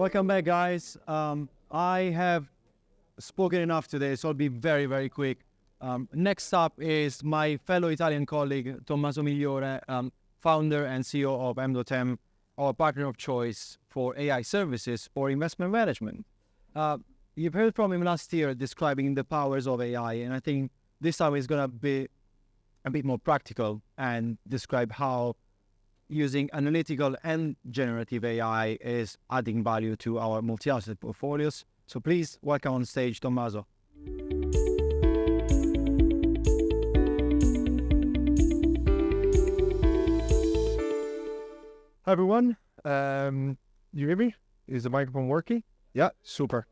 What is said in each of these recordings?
Welcome back, guys. I have spoken enough today, so I'll be very, very quick. Next up is my fellow Italian colleague, Tommaso Migliore, founder and CEO of MDOTM, our partner of choice for AI services for investment management. You've heard from him last year describing the powers of AI, and I think this time he's going to be a bit more practical and describe how using analytical and generative AI is adding value to our multi-asset portfolios. So please welcome on stage, Tommaso. Hi, everyone. You hear me? Is the microphone working? Yeah, super.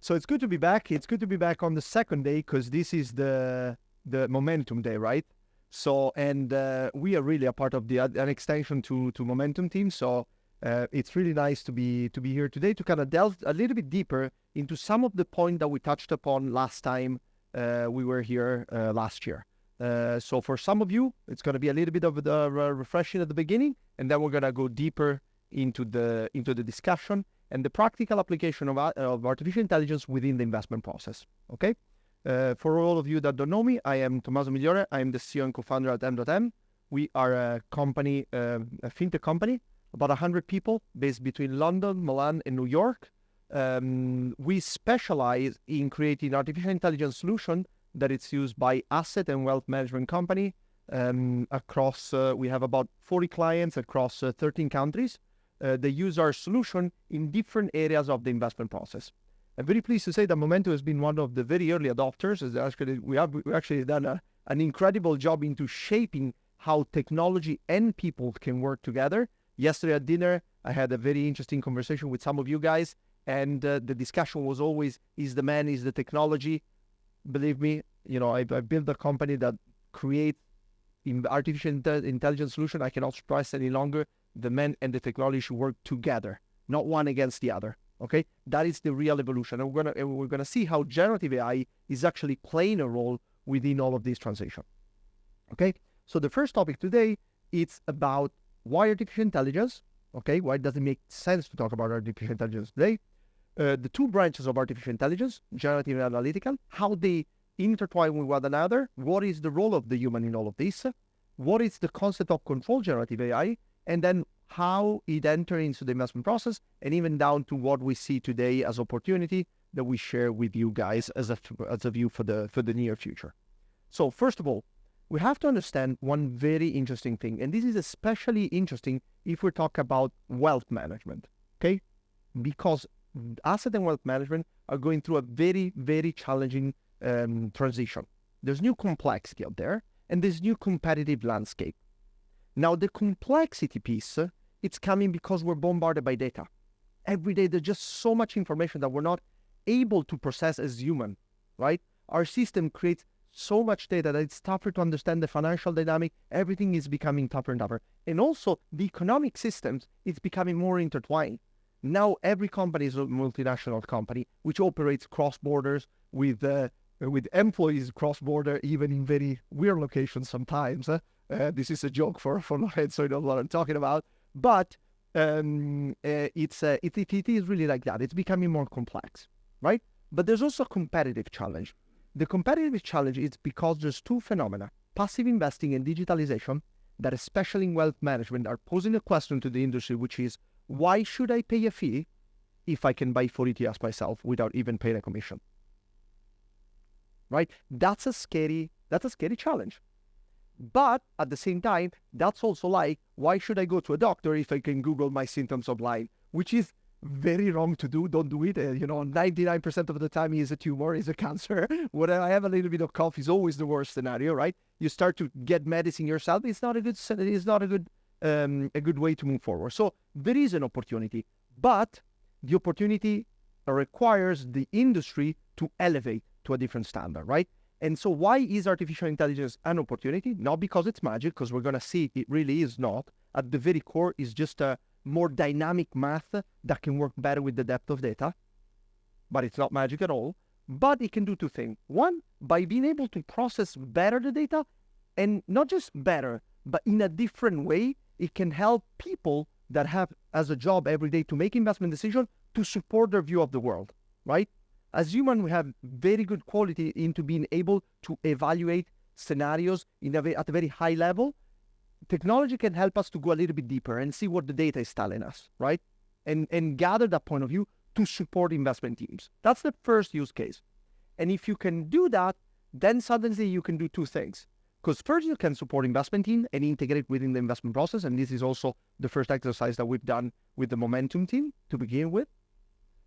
So it's good to be back. It's good to be back on the second day because this is the momentum day, right? So, and we are really a part of an extension to Momentum team. So it's really nice to be here today to kind of delve a little bit deeper into some of the points that we touched upon last time we were here last year. So for some of you, it's going to be a little bit of the refreshing at the beginning, and then we're going to go deeper into the discussion and the practical application of artificial intelligence within the investment process. Okay. For all of you that don't know me, I am Tommaso Migliore. I am the CEO and co-founder at MDOTM. We are a company, a fintech company, about 100 people based between London, Milan, and New York. We specialize in creating artificial intelligence solution that it's used by asset and wealth management company across, we have about 40 clients across 13 countries. They use our solution in different areas of the investment process. I'm very pleased to say that Momentum has been one of the very early adopters. We actually done an incredible job into shaping how technology and people can work together. Yesterday at dinner, I had a very interesting conversation with some of you guys, and the discussion was always, is the man, is the technology? Believe me, I built a company that creates artificial intelligence solution. I cannot stress any longer, the man and the technology should work together, not one against the other. Okay, that is the real evolution, and we're gonna see how generative AI is actually playing a role within all of this transition. Okay, so the first topic today, it's about why artificial intelligence. Okay, why does it make sense to talk about artificial intelligence today? The two branches of artificial intelligence, generative and analytical, how they intertwine with one another. What is the role of the human in all of this? What is the concept of control generative AI? And then how it enters into the investment process, and even down to what we see today as opportunity that we share with you guys as a view for the near future. So first of all, we have to understand one very interesting thing, and this is especially interesting if we talk about wealth management, okay? Because asset and wealth management are going through a very, very challenging transition. There's new complexity out there, and there's new competitive landscape. Now, the complexity piece, it's coming because we're bombarded by data. Every day, there's just so much information that we're not able to process as human, right? Our system creates so much data that it's tougher to understand the financial dynamic. Everything is becoming tougher and tougher. And also, the economic systems, it's becoming more intertwined. Now, every company is a multinational company, which operates cross-borders with employees cross-border, even in very weird locations sometimes. This is a joke for Lorenzo, so you know what I'm talking about. But it is really like that. It's becoming more complex, right? But there's also a competitive challenge. The competitive challenge is because there's two phenomena, passive investing and digitalization, that especially in wealth management are posing a question to the industry, which is, why should I pay a fee if I can buy 4 ETFs myself without even paying a commission? Right? That's a scary challenge. But at the same time, that's also like, why should I go to a doctor if I can Google my symptoms online? Which is very wrong to do. Don't do it. 99% of the time is a tumor, is a cancer. When I have a little bit of cough is always the worst scenario, right? You start to get medicine yourself. It's not a good way to move forward. So there is an opportunity, but the opportunity requires the industry to elevate to a different standard, right? And so why is artificial intelligence an opportunity? Not because it's magic, because we're going to see it really is not. At the very core is just a more dynamic math that can work better with the depth of data, but it's not magic at all. But it can do two things. One, by being able to process better the data, and not just better, but in a different way, it can help people that have as a job every day to make investment decisions to support their view of the world, right? As humans, we have very good quality into being able to evaluate scenarios at a very high level. Technology can help us to go a little bit deeper and see what the data is telling us, right? And gather that point of view to support investment teams. That's the first use case. And if you can do that, then suddenly you can do two things. Because first you can support investment team and integrate within the investment process. And this is also the first exercise that we've done with the Momentum team to begin with.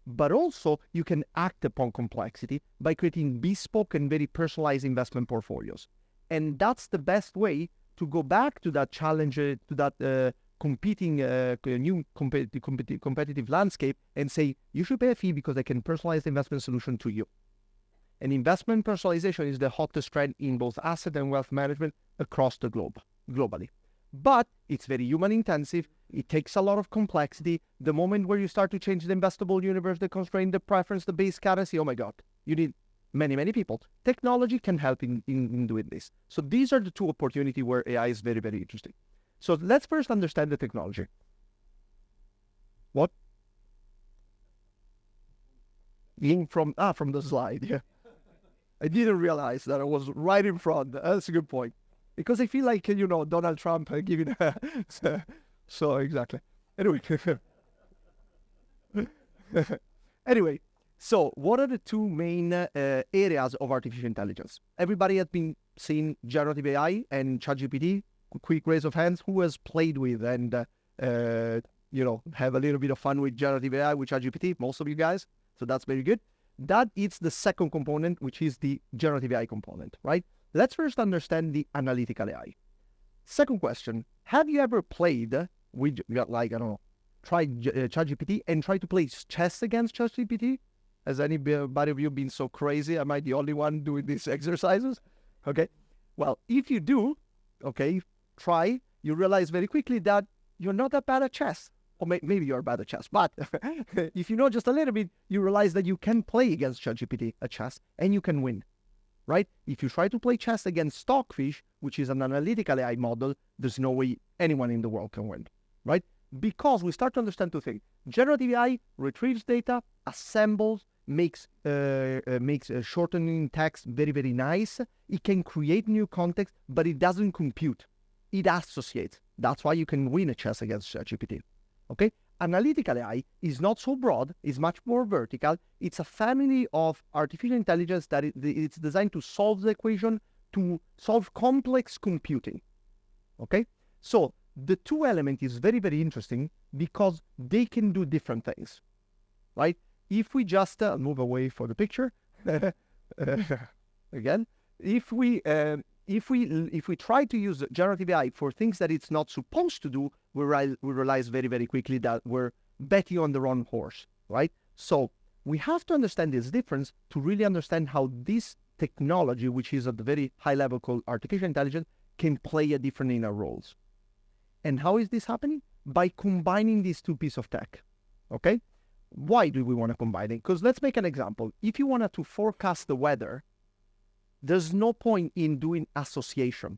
But also you can act upon complexity by creating bespoke and very personalized investment portfolios. And that's the best way to go back to that challenge, to that competing new competitive landscape and say, you should pay a fee because I can personalize the investment solution to you. And investment personalization is the hottest trend in both asset and wealth management across the globe, globally. But it's very human intensive. It takes a lot of complexity. The moment where you start to change the investable universe, the constraint, the preference, the base currency, oh my God, you need many, many people. Technology can help in doing this. So these are the two opportunities where AI is very, very interesting. So let's first understand the technology. What? From the slide, yeah. I didn't realize that I was right in front. That's a good point. Because I feel like, Donald Trump giving so exactly. Anyway, so what are the two main areas of artificial intelligence? Everybody has been seeing generative AI and ChatGPT. Quick raise of hands. Who has played with and, have a little bit of fun with generative AI, with ChatGPT? Most of you guys. So that's very good. That is the second component, which is the generative AI component, right? Let's first understand the analytical AI. Second question, have you ever played with, tried ChatGPT and tried to play chess against ChatGPT? Has anybody of you been so crazy? Am I the only one doing these exercises? Okay. Well, if you do, try, you realize very quickly that you're not that bad at chess. Or maybe you're bad at chess, but if you know just a little bit, you realize that you can play against ChatGPT at chess and you can win, right? If you try to play chess against Stockfish, which is an analytical AI model, there's no way anyone in the world can win, right? Because we start to understand two things. Generative AI retrieves data, assembles, makes shortening text very, very nice. It can create new context, but it doesn't compute. It associates. That's why you can win a chess against ChatGPT. Okay, analytical AI is not so broad, it's much more vertical. It's a family of artificial intelligence that it's designed to solve the equation, to solve complex computing. Okay, so the two elements is very, very interesting because they can do different things, right? If we just move away for the picture, again, if we try to use generative AI for things that it's not supposed to do, we realize very, very quickly that we're betting on the wrong horse, right? So we have to understand this difference to really understand how this technology, which is at the very high level called artificial intelligence, can play a different in our roles. And how is this happening? By combining these two pieces of tech, okay? Why do we want to combine it? Because let's make an example. If you wanted to forecast the weather, there's no point in doing association.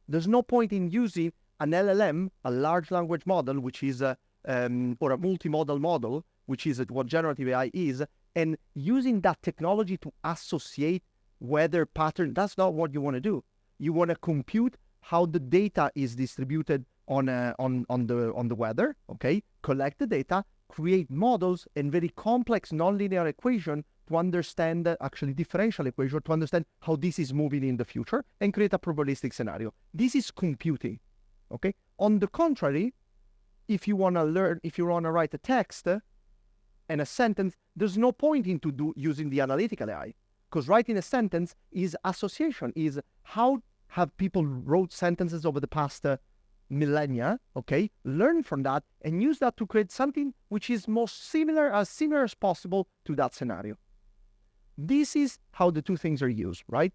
There's no point in using an LLM, a large language model, which is or a multimodal model, which is what generative AI is, and using that technology to associate weather pattern. That's not what you want to do. You want to compute how the data is distributed on the weather. Okay, collect the data, create models and very complex nonlinear equation to understand actually differential equation to understand how this is moving in the future and create a probabilistic scenario. This is computing. Okay. On the contrary, if you want to write a text and a sentence, there's no point into using the analytical AI, because writing a sentence is association, is how have people wrote sentences over the past millennia, okay? Learn from that and use that to create something which is most similar as possible to that scenario. This is how the two things are used, right?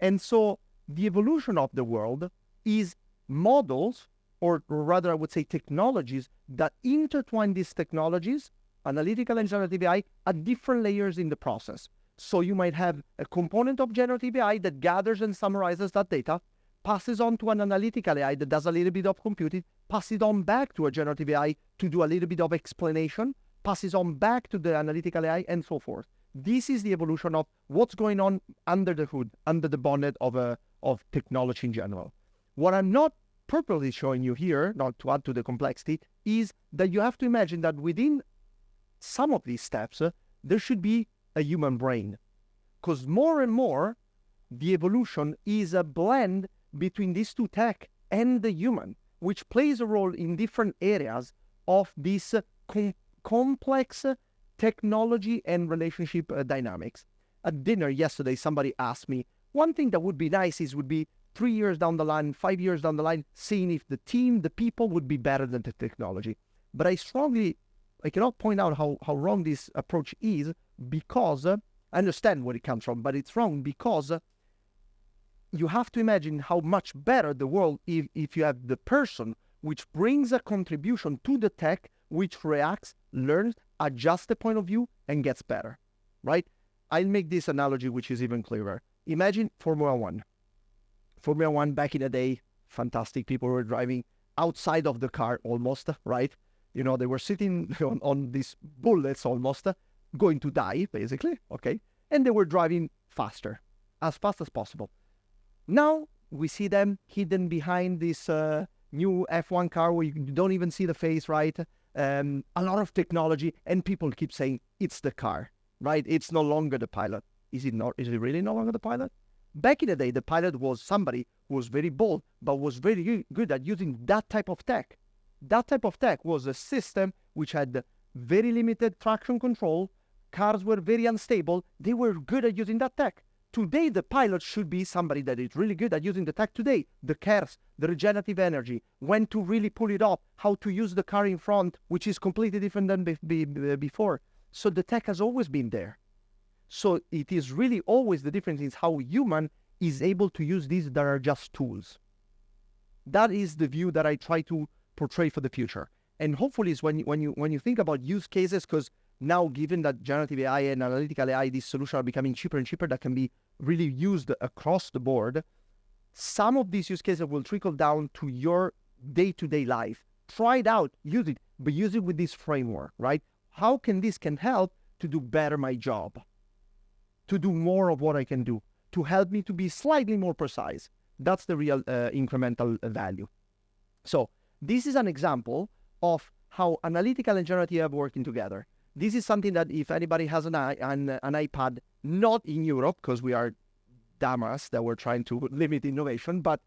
And so the evolution of the world is models, or rather I would say technologies that intertwine these technologies, analytical and generative AI, at different layers in the process. So you might have a component of generative AI that gathers and summarizes that data, passes on to an analytical AI that does a little bit of computing, pass it on back to a generative AI to do a little bit of explanation, passes on back to the analytical AI, and so forth. This is the evolution of what's going on under the hood, under the bonnet of technology in general. What I'm not purposely showing you here, not to add to the complexity, is that you have to imagine that within some of these steps, there should be a human brain. Because more and more, the evolution is a blend between these two tech and the human, which plays a role in different areas of this complex technology and relationship dynamics. At dinner yesterday, somebody asked me, one thing that would be nice would be 3 years down the line, 5 years down the line, seeing if the team, the people would be better than the technology. But I cannot point out how wrong this approach is, because I understand where it comes from, but it's wrong because you have to imagine how much better the world if you have the person which brings a contribution to the tech, which reacts, learns, adjusts the point of view, and gets better, right? I'll make this analogy, which is even clearer. Imagine Formula One. Formula One back in the day, fantastic. People were driving outside of the car almost, right? You know, they were sitting on these bullets almost, going to die, basically, okay? And they were driving faster, as fast as possible. Now, we see them hidden behind this new F1 car where you don't even see the face, right? A lot of technology, and people keep saying, it's the car, right? It's no longer the pilot. Is it not? Is it really no longer the pilot? Back in the day, the pilot was somebody who was very bold, but was very good at using that type of tech. That type of tech was a system which had very limited traction control. Cars were very unstable. They were good at using that tech. Today, the pilot should be somebody that is really good at using the tech today. The cares, the regenerative energy, when to really pull it up, how to use the car in front, which is completely different than before. So the tech has always been there. So it is really always the difference is how human is able to use these that are just tools. That is the view that I try to portray for the future. And hopefully is when you think about use cases, because now given that generative AI and analytical AI, these solutions are becoming cheaper and cheaper that can be really used across the board, some of these use cases will trickle down to your day-to-day life. Try it out, use it, but use it with this framework, right? How can this help to do better my job? To do more of what I can do, to help me to be slightly more precise. That's the real incremental value. So this is an example of how analytical and generative are working together. This is something that if anybody has an iPad, not in Europe, because we are dumbass that we're trying to limit innovation, but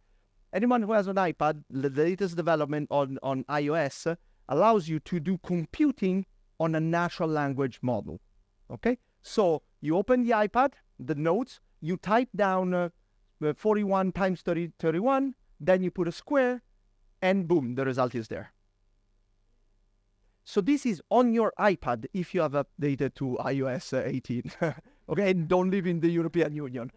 anyone who has an iPad, the latest development on iOS allows you to do computing on a natural language model, okay? So you open the iPad, the notes, you type down 41 times 31, then you put a square, and boom, the result is there. So this is on your iPad if you have updated to iOS 18, okay, and don't live in the European Union,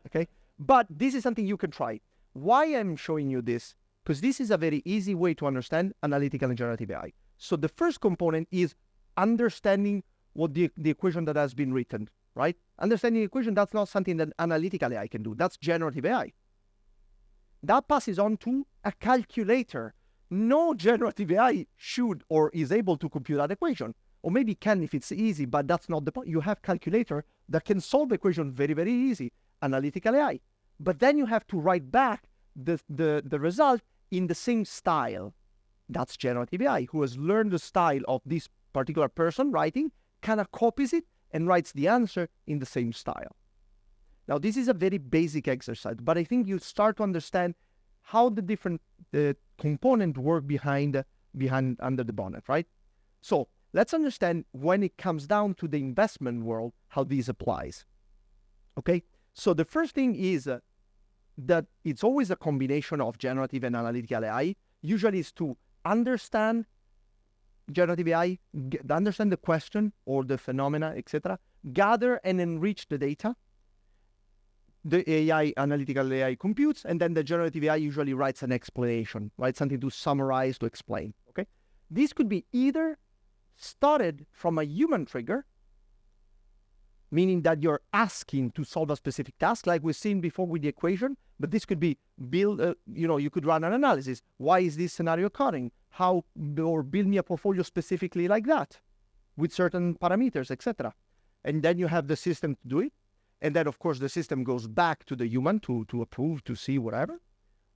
okay? But this is something you can try. Why I'm showing you this? Because this is a very easy way to understand analytical and generative AI. So the first component is understanding what the equation that has been written, right? Understanding the equation, that's not something that analytical AI can do. That's generative AI. That passes on to a calculator. No generative AI should or is able to compute that equation. Or maybe can if it's easy, but that's not the point. You have calculator that can solve the equation very, very easy. Analytical AI. But then you have to write back the result in the same style. That's generative AI, who has learned the style of this particular person writing, kind of copies it and writes the answer in the same style. Now, this is a very basic exercise, but I think you start to understand how the different components work behind under the bonnet, right? So let's understand when it comes down to the investment world, how this applies. Okay, so the first thing is that it's always a combination of generative and analytical AI. Usually is to understand generative AI, understand the question or the phenomena, etc., gather and enrich the data. The AI, analytical AI computes, and then the generative AI usually writes an explanation, right? Something to summarize, to explain, okay? This could be either started from a human trigger, meaning that you're asking to solve a specific task, like we've seen before with the equation, but this could be you could run an analysis. Why is this scenario occurring? How, or build me a portfolio specifically like that. with certain parameters, etc. And then you have the system to do it. And then, of course, the system goes back to the human to approve, to see, whatever.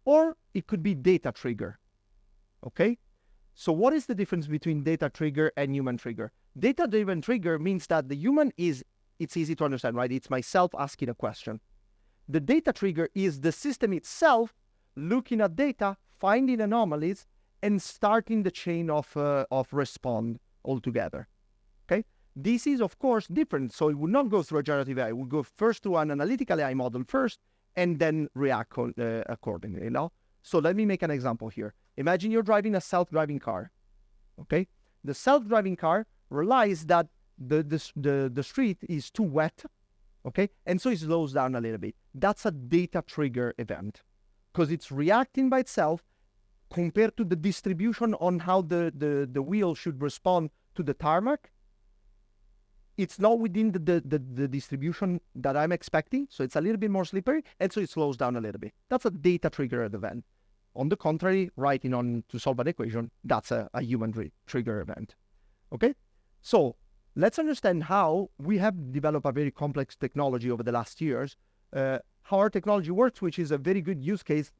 Or it could be data trigger. Okay? So what is the difference between data trigger and human trigger? Data-driven trigger means that the human it's easy to understand, right? It's myself asking a question. The data trigger is the system itself looking at data, finding anomalies, and starting the chain of respond altogether. Okay? This is, of course, different. So it would not go through a generative AI. It would go first through an analytical AI model first, and then react accordingly, you know? So let me make an example here. Imagine you're driving a self-driving car, okay? The self-driving car realizes that the street is too wet, okay? And so it slows down a little bit. That's a data trigger event because it's reacting by itself compared to the distribution on how the wheel should respond to the tarmac. It's not within the distribution that I'm expecting, so it's a little bit more slippery, and so it slows down a little bit. That's a data trigger event. On the contrary, writing on to solve an equation, that's a human trigger event. Okay? So let's understand how we have developed a very complex technology over the last years, how our technology works, which is a very good use case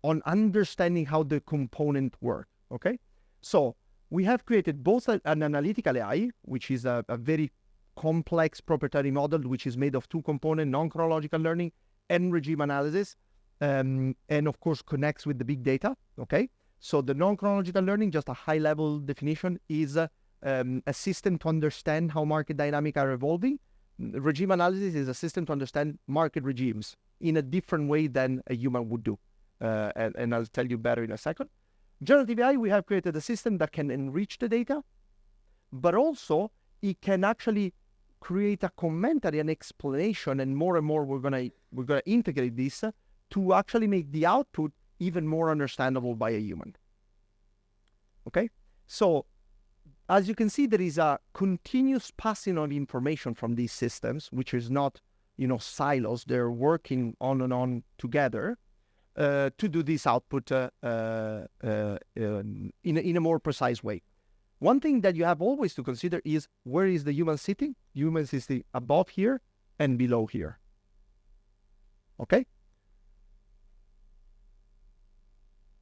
on understanding how the component work. Okay? So we have created both an analytical AI, which is a very complex proprietary model, which is made of two components, non-chronological learning and regime analysis, and of course connects with the big data. Okay, so the non-chronological learning, just a high-level definition, is a system to understand how market dynamics are evolving. Regime analysis is a system to understand market regimes in a different way than a human would do, and I'll tell you better in a second. Generative AI, we have created a system that can enrich the data, but also it can actually create a commentary, an explanation, and more we're gonna integrate this to actually make the output even more understandable by a human. Okay, so as you can see, there is a continuous passing of information from these systems, which is not, silos. They're working on and on together to do this output in a more precise way. One thing that you have always to consider is, where is the human sitting? Human is sitting above here and below here. Okay?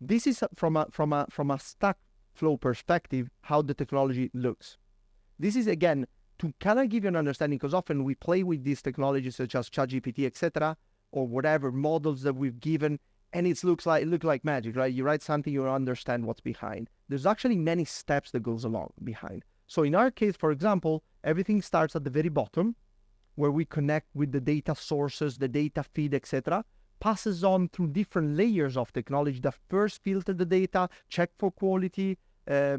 This is from a stack flow perspective, how the technology looks. This is, again, to kind of give you an understanding, because often we play with these technologies such as ChatGPT, etc., or whatever models that we've given, and it looks like magic, right? You write something, you understand what's behind. There's actually many steps that goes along behind. So in our case, for example, everything starts at the very bottom, where we connect with the data sources, the data feed, etc., passes on through different layers of technology that first filter the data, check for quality,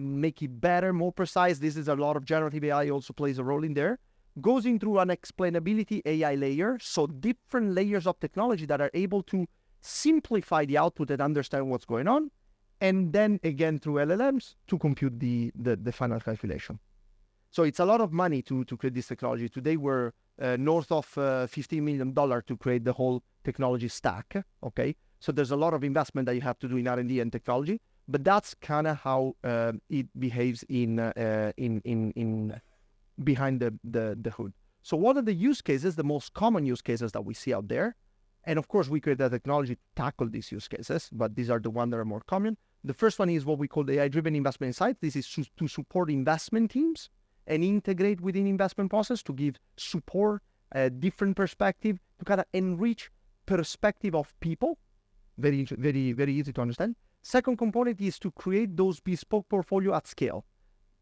make it better, more precise. This is a lot of generative AI also plays a role in there. Goes in through an explainability AI layer, so different layers of technology that are able to simplify the output and understand what's going on, and then again through LLMs to compute the final calculation. So it's a lot of money to create this technology. Today we're north of $15 million to create the whole technology stack. Okay, so there's a lot of investment that you have to do in R&D and technology, but that's kind of how it behaves in behind the hood. So what are the use cases, the most common use cases that we see out there? And of course, we create the technology to tackle these use cases, but these are the ones that are more common. The first one is what we call the AI-driven investment insights. This is to support investment teams and integrate within investment process to give support, a different perspective, to kind of enrich perspective of people. Very, very, very easy to understand. Second component is to create those bespoke portfolio at scale.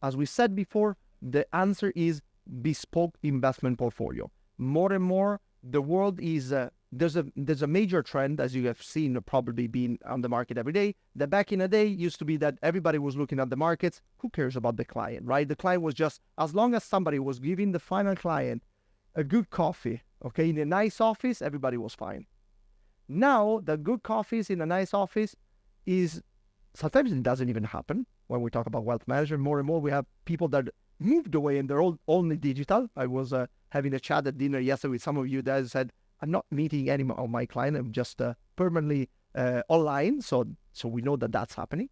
As we said before, the answer is bespoke investment portfolio. More and more, the world is there's a major trend, as you have seen probably being on the market every day, that back in the day used to be that everybody was looking at the markets. Who cares about the client, right? The client was just, as long as somebody was giving the final client a good coffee, okay, in a nice office, everybody was fine. Now, the good coffees in a nice office is, sometimes it doesn't even happen when we talk about wealth management. More and more, we have people that moved away and they're all only digital. I was having a chat at dinner yesterday with some of you that said, I'm not meeting any of my clients. I'm just permanently online. So we know that that's happening.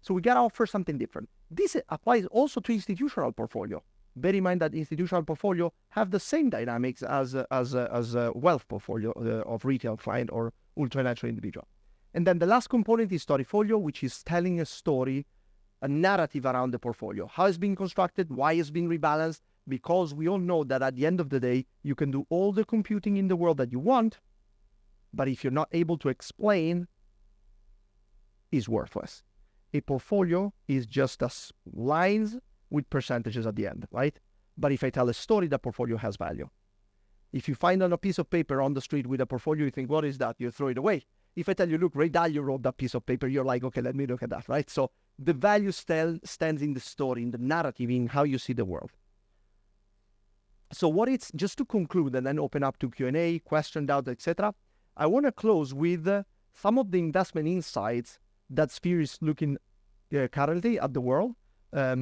So we got to offer something different. This applies also to institutional portfolio. bear in mind that institutional portfolio have the same dynamics as a wealth portfolio of retail client or ultra-natural individual. And then the last component is storyfolio, which is telling a story, a narrative around the portfolio. How it's been constructed, why it's been rebalanced, because we all know that at the end of the day, you can do all the computing in the world that you want, but if you're not able to explain, it's worthless. A portfolio is just as lines with percentages at the end, right? But if I tell a story, that portfolio has value. If you find on a piece of paper on the street with a portfolio, you think, what is that? You throw it away. If I tell you, look, Ray Dalio wrote that piece of paper, you're like, okay, let me look at that, right? So the value stands in the story, in the narrative, in how you see the world. So what it's, just to conclude and then open up to Q&A, question, doubt, etc., I want to close with some of the investment insights that Sphere is looking currently at the world at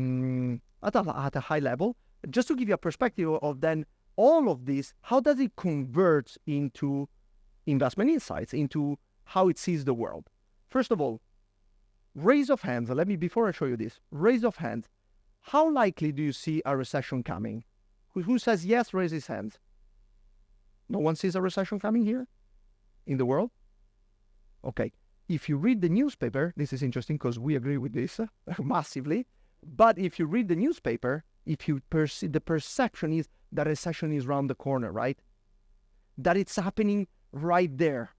a high level. Just to give you a perspective of then all of this, how does it convert into investment insights, into how it sees the world? First of all, raise of hands. Before I show you this, raise of hands. How likely do you see a recession coming? Who says yes, raise his hand. No one sees a recession coming here in the world? Okay. If you read the newspaper, this is interesting because we agree with this massively. But if you read the newspaper, if you the perception is that recession is around the corner, right? That it's happening right there.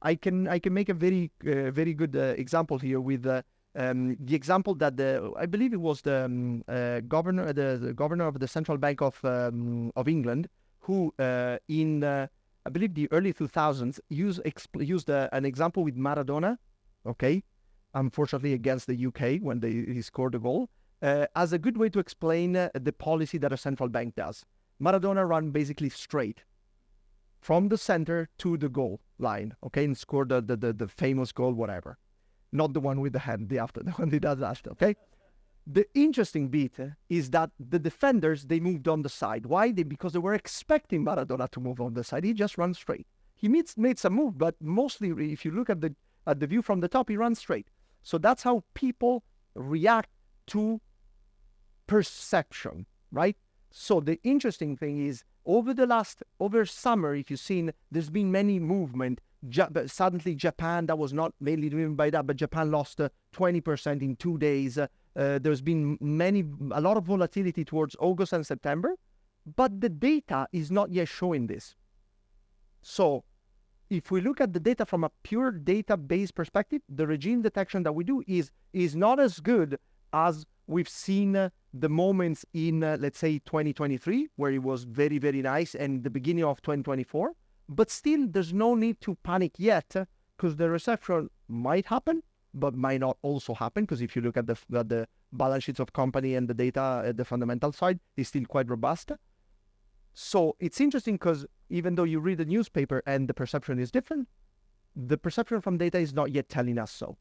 I can make a very good example here with the example that I believe it was the governor of the Central Bank of England, who in I believe the early 2000s used an example with Maradona, okay, unfortunately against the UK when he scored a goal, as a good way to explain the policy that a central bank does. Maradona ran basically straight from the center to the goal line, okay, and scored the famous goal, whatever. Not the one with the hand, the one he does after, okay? The interesting bit is that the defenders, they moved on the side. Why? Because they were expecting Maradona to move on the side. He just runs straight. He made some move, but mostly if you look at the view from the top, he runs straight. So that's how people react to perception, right? So the interesting thing is, over summer, if you've seen, there's been many movement. Suddenly Japan, that was not mainly driven by that, but Japan lost 20% in 2 days. There's been a lot of volatility towards August and September, but the data is not yet showing this. So if we look at the data from a pure database perspective, the regime detection that we do is not as good as we've seen the moments in, let's say, 2023, where it was very, very nice, and the beginning of 2024. But still, there's no need to panic yet, because the recession might happen, but might not also happen, because if you look at the balance sheets of company and the data at the fundamental side, is still quite robust. So it's interesting because even though you read the newspaper and the perception is different, the perception from data is not yet telling us so.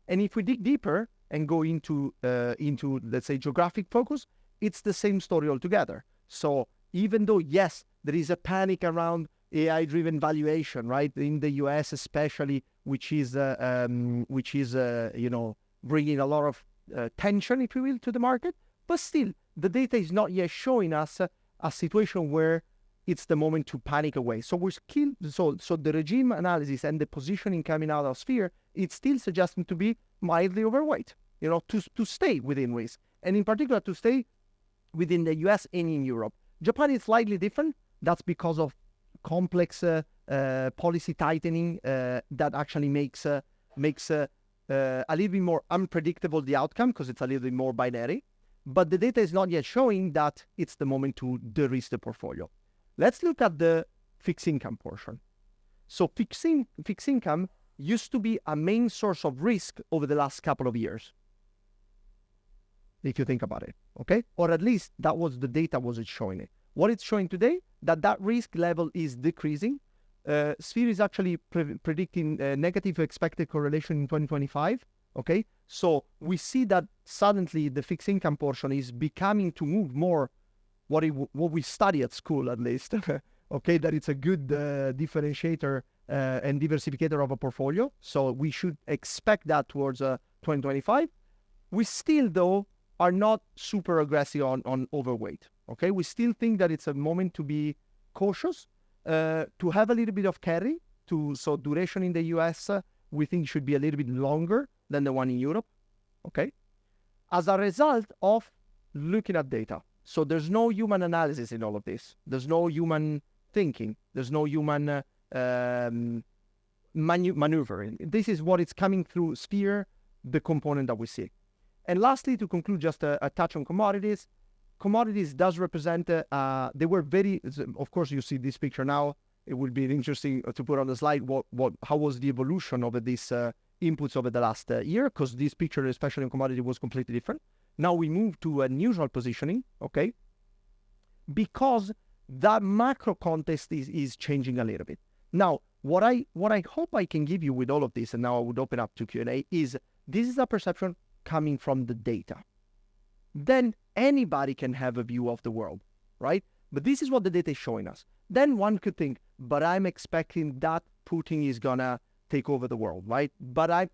And if we dig deeper and go into let's say geographic focus, it's the same story altogether. So even though, yes, there is a panic around AI-driven valuation, right, in the US especially, which is bringing a lot of tension, if you will, to the market, but still the data is not yet showing us a situation where it's the moment to panic away. So so the regime analysis and the positioning coming out of Sphere, it's still suggesting to be mildly overweight, to stay within risk, and in particular to stay within the US and in Europe. Japan is slightly different. That's because of complex policy tightening that actually makes a little bit more unpredictable the outcome, because it's a little bit more binary. But the data is not yet showing that it's the moment to de-risk the portfolio. Let's look at the fixed income portion. So fixed income used to be a main source of risk over the last couple of years, if you think about it, okay? Or at least that was the data was showing it. What it's showing today, that risk level is decreasing. Sphere is actually predicting negative expected correlation in 2025, okay? So we see that suddenly the fixed income portion is becoming to move more what we study at school, at least, okay? That it's a good differentiator and diversificator of a portfolio. So we should expect that towards 2025. We still, though, are not super aggressive on overweight, Okay, we still think that it's a moment to be cautious, to have a little bit of carry. So duration in the US, we think should be a little bit longer than the one in Europe. Okay, as a result of looking at data. So there's no human analysis in all of this. There's no human thinking. There's no human maneuvering. This is what it's coming through Sphere, the component that we see. And lastly, to conclude, just a touch on commodities. Commodities does represent, they were very, of course, you see this picture now. It would be interesting to put on the slide how was the evolution of these inputs over the last year, because this picture, especially in commodity, was completely different. Now we move to a neutral positioning, okay? Because that macro context is changing a little bit. Now, what I hope I can give you with all of this, and now I would open up to Q&A, is this is a perception coming from the data. Then anybody can have a view of the world, right? But this is what the data is showing us. Then one could think, but I'm expecting that Putin is gonna take over the world, right?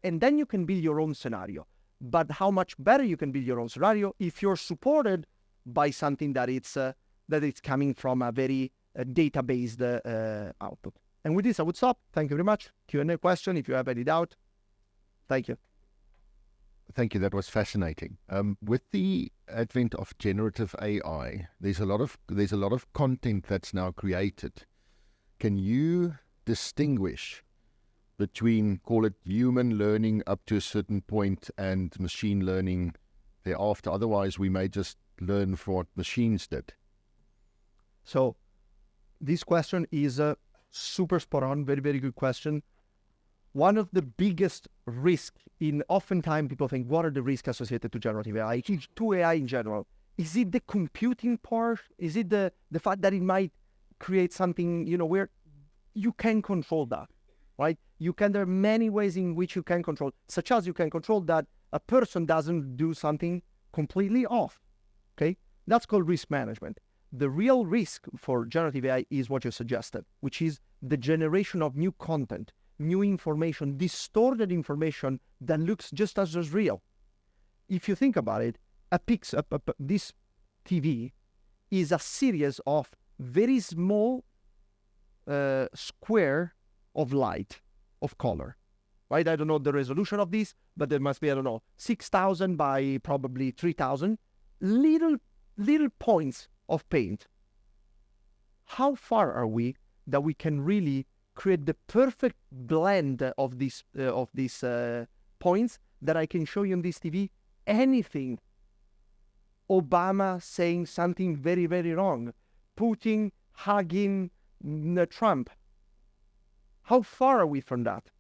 And then you can build your own scenario. But how much better you can build your own scenario if you're supported by something that it's coming from a very data-based output. And with this, I would stop. Thank you very much. Q&A question, if you have any doubt. Thank you. Thank you. That was fascinating. With the advent of generative AI, there's a lot of content that's now created. Can you distinguish between, call it human learning up to a certain point and machine learning thereafter? Otherwise, we may just learn from what machines did. So this question is a super spot on, very, very good question. One of the biggest risks oftentimes people think, what are the risks associated to generative AI, to AI in general? Is it the computing part? Is it the fact that it might create something, where you can control that, right? There are many ways in which you can control, such as you can control that a person doesn't do something completely off, okay? That's called risk management. The real risk for generative AI is what you suggested, which is the generation of new content, new information, distorted information that looks just as real. If you think about it, this TV is a series of very small square of light, of color, right? I don't know the resolution of this, but there must be, 6,000 by probably 3,000 little points of paint. How far are we that we can really create the perfect blend of these points that I can show you on this TV? Anything. Obama saying something very, very wrong. Putin hugging Trump. How far are we from that?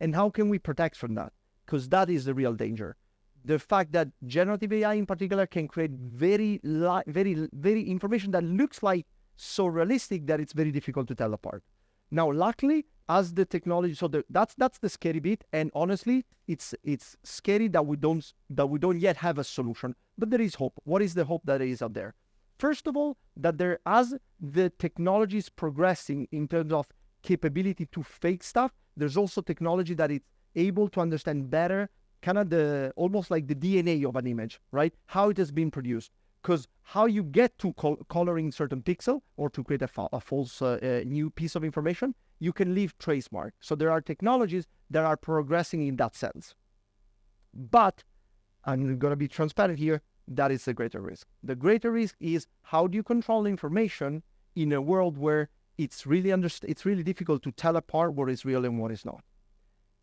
And how can we protect from that? Because that is the real danger. The fact that generative AI in particular can create very information that looks like so realistic that it's very difficult to tell apart. Now, luckily, as the technology, that's the scary bit. And honestly, it's scary that we don't yet have a solution. But there is hope. What is the hope that is out there? First of all, that as the technology is progressing in terms of capability to fake stuff, there's also technology that is able to understand better kind of almost like the DNA of an image, right? How it has been produced. Because how you get to coloring certain pixel or to create a false new piece of information, you can leave trace mark. So there are technologies that are progressing in that sense. But I'm going to be transparent here, that is the greater risk. The greater risk is how do you control information in a world where it's really difficult to tell apart what is real and what is not.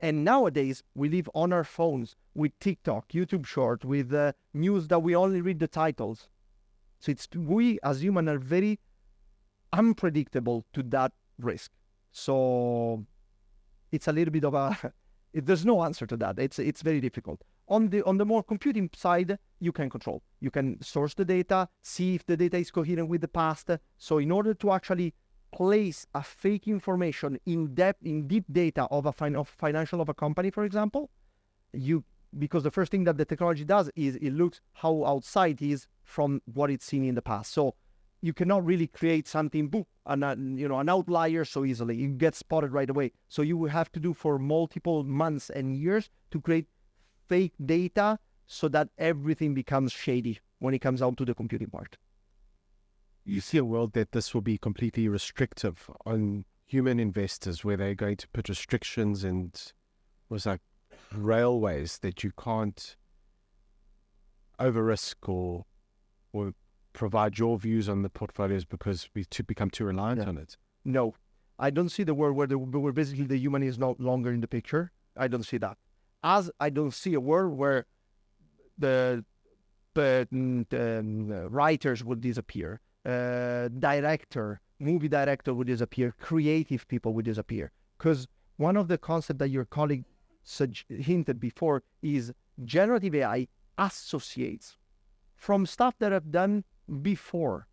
And nowadays, we live on our phones with TikTok, YouTube Short, with news that we only read the titles. So we as humans are very unpredictable to that risk. So it's a little bit of there's no answer to that. It's very difficult. On the more computing side, you can control. You can source the data, see if the data is coherent with the past. So in order to actually place a fake information in deep data of financial of a company, for example, because the first thing that the technology does is it looks how outside it is from what it's seen in the past. So you cannot really create something an outlier so easily. You get spotted right away. So you will have to do for multiple months and years to create fake data so that everything becomes shady when it comes out to the computing part. you see a world that this will be completely restrictive on human investors, where they're going to put restrictions and was like railways that you can't over risk or provide your views on the portfolios because we become too reliant on it? No, I don't see the world where basically the human is no longer in the picture. I don't see that. As I don't see a world where the writers would disappear, movie director would disappear, creative people would disappear. Because one of the concepts that your colleague hinted before is generative AI associates from stuff that I've done before.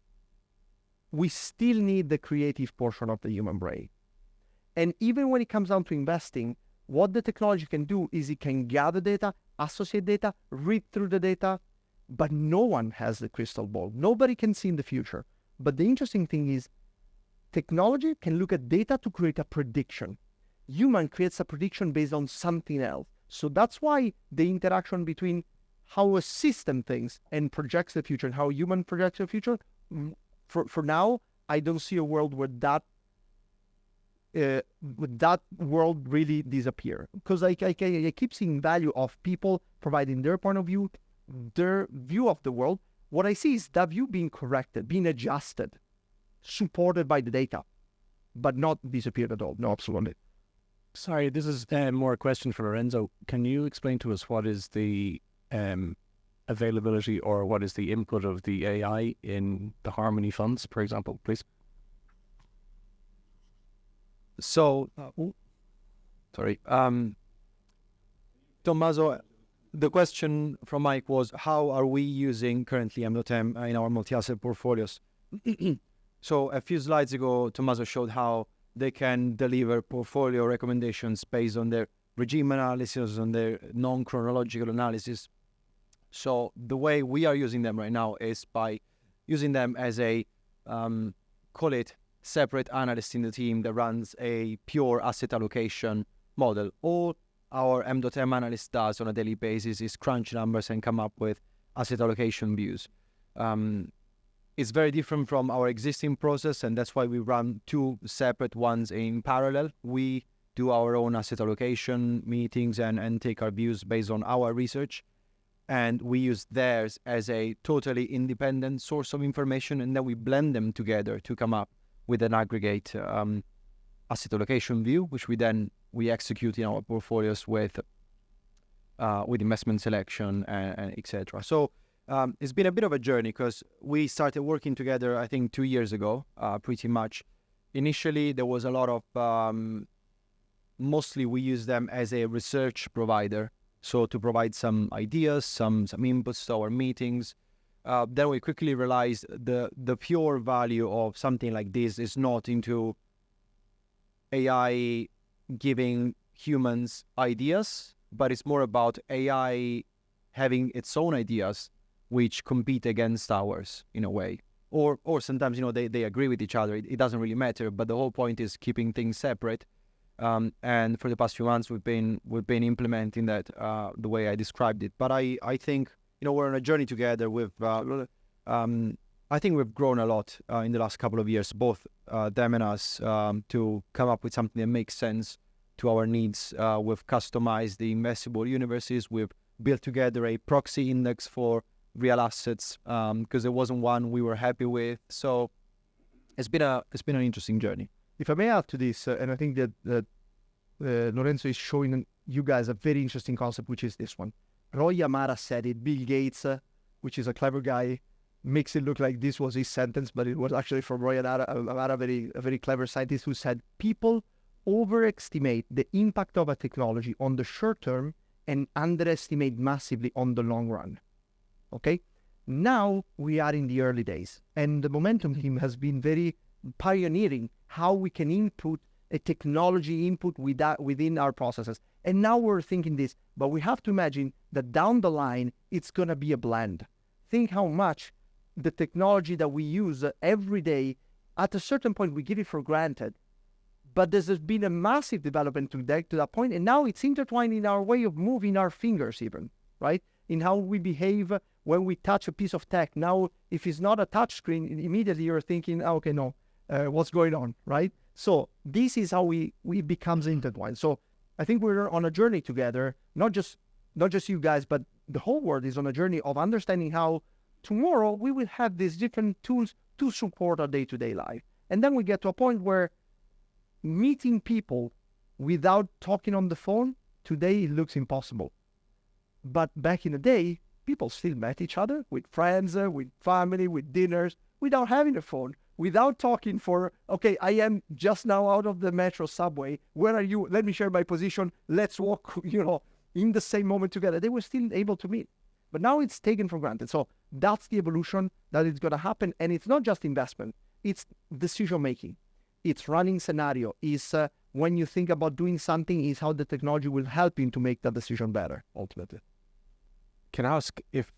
We still need the creative portion of the human brain. And even when it comes down to investing, what the technology can do is it can gather data, associate data, read through the data, but no one has the crystal ball. Nobody can see in the future. But the interesting thing is technology can look at data to create a prediction. Human creates a prediction based on something else. So that's why the interaction between how a system thinks and projects the future and how human projects the future, for now, I don't see a world where that world really disappear. Because I keep seeing value of people providing their point of view, their view of the world. What I see is that view being corrected, being adjusted, supported by the data, but not disappeared at all. No, absolutely. Sorry, this is more a question for Lorenzo. Can you explain to us what is the availability or what is the input of the AI in the Harmony funds, for example, please? So, Tommaso, the question from Mike was, how are we using currently MDOTM in our multi-asset portfolios? So a few slides ago, Tommaso showed how they can deliver portfolio recommendations based on their regime analysis, on their non-chronological analysis. So the way we are using them right now is by using them as a, call it, separate analyst in the team that runs a pure asset allocation model. All our MDOTM analyst does on a daily basis is crunch numbers and come up with asset allocation views. It's very different from our existing process, and that's why we run two separate ones in parallel. We do our own asset allocation meetings and take our views based on our research, and we use theirs as a totally independent source of information, and then we blend them together to come up with an aggregate asset allocation view, which we execute in our portfolios with investment selection and etc. So it's been a bit of a journey because we started working together, I think, 2 years ago, pretty much. Initially, there was a lot of, mostly we use them as a research provider, so to provide some ideas, some inputs to our meetings. Then we quickly realized the pure value of something like this is not into AI giving humans ideas, but it's more about AI having its own ideas which compete against ours in a way. Or sometimes, they agree with each other. It doesn't really matter, but the whole point is keeping things separate. And for the past few months, we've been implementing that the way I described it. But I think, we're on a journey together. I think we've grown a lot in the last couple of years, both them and us, to come up with something that makes sense to our needs. We've customized the investable universes. We've built together a proxy index for real assets because there wasn't one we were happy with. So it's been an interesting journey. If I may add to this, and I think that Lorenzo is showing you guys a very interesting concept, which is this one. Roy Amara said it. Bill Gates, which is a clever guy, makes it look like this was his sentence, but it was actually from Roy Amara, a very clever scientist who said people overestimate the impact of a technology on the short term and underestimate massively on the long run. Okay? Now we are in the early days, and the Momentum team has been very pioneering how we can input a technology input within our processes. And now we're thinking this, but we have to imagine that down the line, it's going to be a blend. Think how much the technology that we use every day, at a certain point, we give it for granted. But there's been a massive development to that point, and now it's intertwined in our way of moving our fingers even, right? In how we behave when we touch a piece of tech. Now, if it's not a touch screen, immediately you're thinking, oh, okay, no, what's going on, right? So this is how we becomes intertwined. So I think we're on a journey together, not just you guys, but the whole world is on a journey of understanding how tomorrow we will have these different tools to support our day-to-day life. And then we get to a point where meeting people without talking on the phone, today it looks impossible. But back in the day, people still met each other with friends, with family, with dinners, without having a phone, without talking for, okay, I am just now out of the metro subway. Where are you? Let me share my position. Let's walk, in the same moment together. They were still able to meet. But now it's taken for granted. So that's the evolution that is going to happen. And it's not just investment. It's decision making. It's running scenario. It's when you think about doing something, is how the technology will help you to make that decision better, ultimately. Can I ask if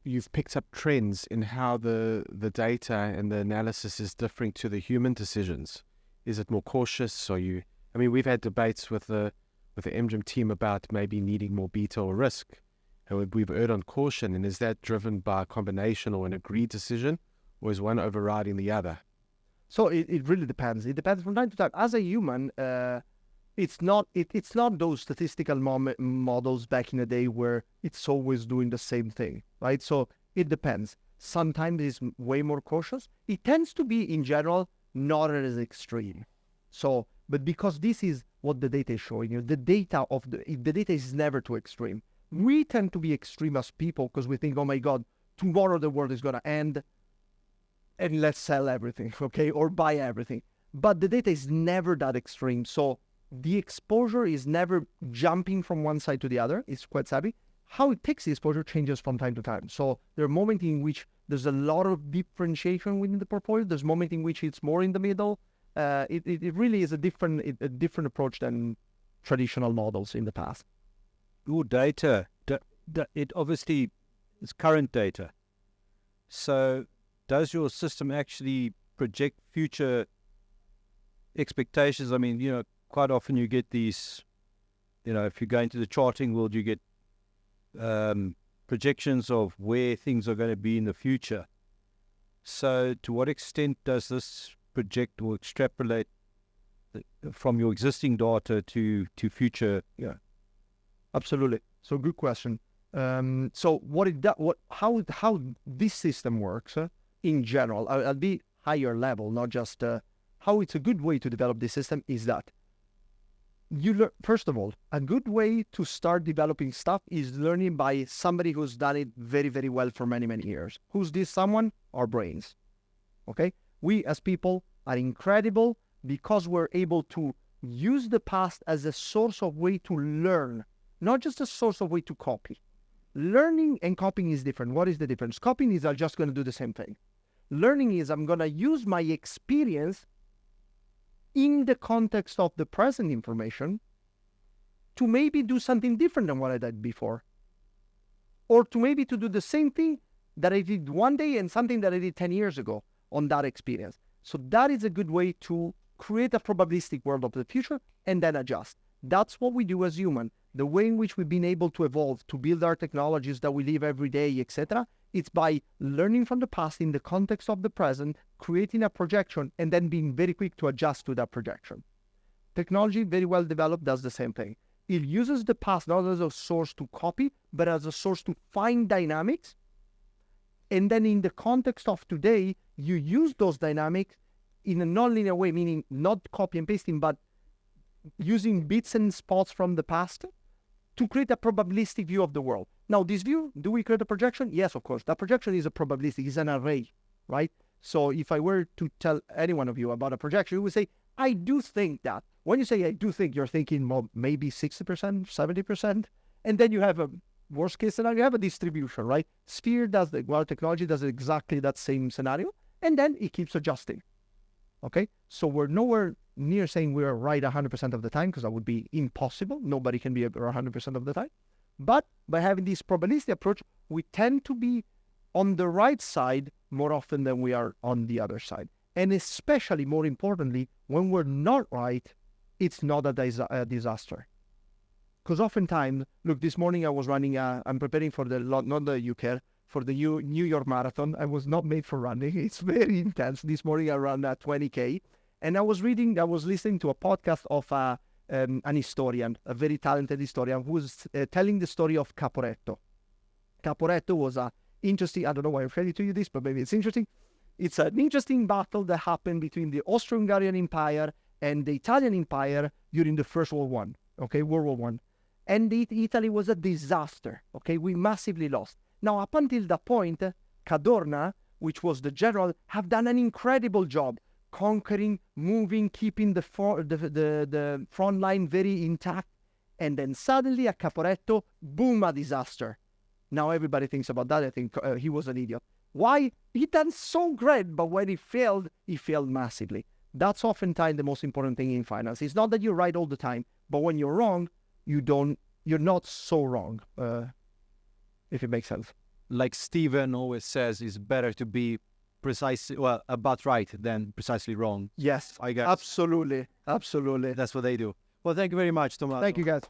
you've picked up trends in how the data and the analysis is differing to the human decisions? Is it more cautious? We've had debates with the MDOTM team about maybe needing more beta or risk. And we've erred on caution. And is that driven by a combination or an agreed decision, or is one overriding the other? So it really depends. It depends from time to time. As a human, it's not those statistical models back in the day where it's always doing the same thing, right? So it depends. Sometimes it's way more cautious. It tends to be, in general, not as extreme. So, but because this is what the data is showing you, the data is never too extreme. We tend to be extreme as people because we think, oh my God, tomorrow the world is going to end and let's sell everything, okay, or buy everything. But the data is never that extreme. So the exposure is never jumping from one side to the other. It's quite savvy. How it takes the exposure changes from time to time. So there are moments in which there's a lot of differentiation within the portfolio. There's moments in which it's more in the middle. It really is a different approach than traditional models in the past. Your data, it obviously is current data. So does your system actually project future expectations? I mean, quite often you get these, if you go into the charting world, you get projections of where things are going to be in the future. So to what extent does this project or extrapolate from your existing data to future? Yeah, absolutely. So good question. So how this system works in general, I'll be higher level, not just how it's a good way to develop this system is that you learn, first of all, a good way to start developing stuff is learning by somebody who's done it very, very well for many, many years. Who's this someone? Our brains. Okay? We as people are incredible because we're able to use the past as a source of way to learn, not just a source of way to copy. Learning and copying is different. What is the difference? Copying is I'm just going to do the same thing. Learning is I'm going to use my experience in the context of the present information to maybe do something different than what I did before. Or to maybe to do the same thing that I did one day and something that I did 10 years ago on that experience. So that is a good way to create a probabilistic world of the future and then adjust. That's what we do as humans. The way in which we've been able to evolve, to build our technologies that we live every day, etc., it's by learning from the past in the context of the present, creating a projection, and then being very quick to adjust to that projection. Technology, very well developed, does the same thing. It uses the past not as a source to copy, but as a source to find dynamics. And then in the context of today, you use those dynamics in a non-linear way, meaning not copy and pasting, but using bits and spots from the past to create a probabilistic view of the world. Now, this view, do we create a projection? Yes, of course. That projection is a probabilistic, it's an array, right? So if I were to tell any one of you about a projection, you would say, I do think that. When you say I do think, you're thinking, well, maybe 60%, 70%. And then you have a worst case scenario, you have a distribution, right? Sphere does technology does exactly that same scenario. And then it keeps adjusting. Okay? So we're nowhere near saying we're right 100% of the time, because that would be impossible. Nobody can be 100% of the time. But by having this probabilistic approach, we tend to be on the right side more often than we are on the other side. And especially, more importantly, when we're not right, it's not a disaster. Because oftentimes, look, this morning I was running, I'm preparing for the, not the UK, for the New York Marathon. I was not made for running. It's very intense. This morning I ran 20K. And I was listening to a podcast of an historian, a very talented historian, who was telling the story of Caporetto. Caporetto was interesting, I don't know why I'm telling you this, but maybe it's interesting. It's an interesting battle that happened between the Austro-Hungarian Empire and the Italian Empire during the First World War, okay, World War One. And Italy was a disaster, okay, we massively lost. Now, up until that point, Cadorna, which was the general, have done an incredible job conquering, moving, keeping the front line very intact. And then suddenly at Caporetto, boom, a disaster. Now everybody thinks about that. I think he was an idiot. Why? He done so great, but when he failed massively. That's oftentimes the most important thing in finance. It's not that you're right all the time, but when you're wrong, you're not so wrong, if it makes sense. Like Steven always says, it's better to be about right than precisely wrong. Yes, I guess. Absolutely. That's what they do. Well, thank you very much, Tommaso. Thank you, guys.